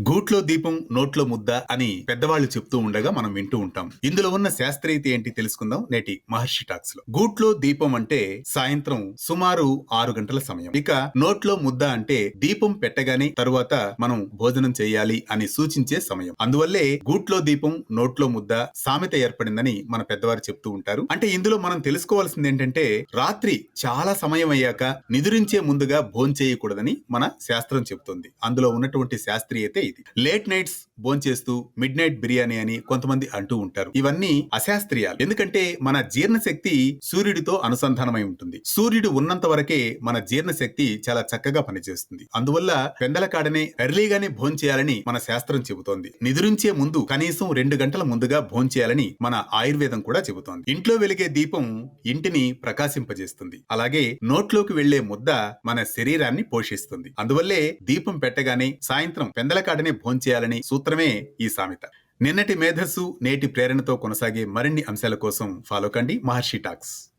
గూట్లో దీపం నోట్లో ముద్ద అని పెద్దవాళ్ళు చెప్తూ ఉండగా మనం వింటూ ఉంటాం. ఇందులో ఉన్న శాస్త్రీయత ఏంటి తెలుసుకుందాం నేటి మహర్షి టాక్స్ లో. గూట్లో దీపం అంటే సాయంత్రం సుమారు 6 గంటల సమయం. ఇక నోట్లో ముద్ద అంటే దీపం పెట్టగానే తరువాత మనం భోజనం చేయాలి అని సూచించే సమయం. అందువల్లే గూట్లో దీపం నోట్లో ముద్ద సామెత ఏర్పడిందని మన పెద్దవారు చెప్తూ ఉంటారు. అంటే ఇందులో మనం తెలుసుకోవాల్సింది ఏంటంటే రాత్రి చాలా సమయం అయ్యాక నిదురించే ముందుగా భోంచేయకూడదని మన శాస్త్రం చెప్తుంది. అందులో ఉన్నటువంటి శాస్త్రీయతే ఇది. లేట్ నైట్స్ భోంచేస్తూ మిడ్ నైట్ బిర్యానీ అని కొంతమంది అంటూ ఉంటారు. ఇవన్నీ అశాస్త్రీయాలు. ఎందుకంటే మన జీర్ణశక్తి సూర్యుడితో అనుసంధానమై ఉంటుంది. సూర్యుడు ఉన్నంత వరకే మన జీర్ణశక్తి చాలా చక్కగా పనిచేస్తుంది. అందువల్ల పెందల కాడనే ఎర్లీగానే భోంచేయాలని మన శాస్త్రం చెబుతోంది. నిద్రించే ముందు కనీసం 2 గంటల ముందుగా భోంచేయాలని మన ఆయుర్వేదం కూడా చెబుతోంది. ఇంట్లో వెలిగే దీపం ఇంటిని ప్రకాశింపజేస్తుంది. అలాగే నోట్లోకి వెళ్లే ముద్ద మన శరీరాన్ని పోషిస్తుంది. అందువల్లే దీపం పెట్టగానే సాయంత్రం పెందలకాడనే భోంచేయాలని సూత్రమే ఈ సామెత. నిన్నటి మేధస్సు నేటి ప్రేరణతో కొనసాగే మరిన్ని అంశాల కోసం ఫాలో కండి మహర్షి టాక్స్.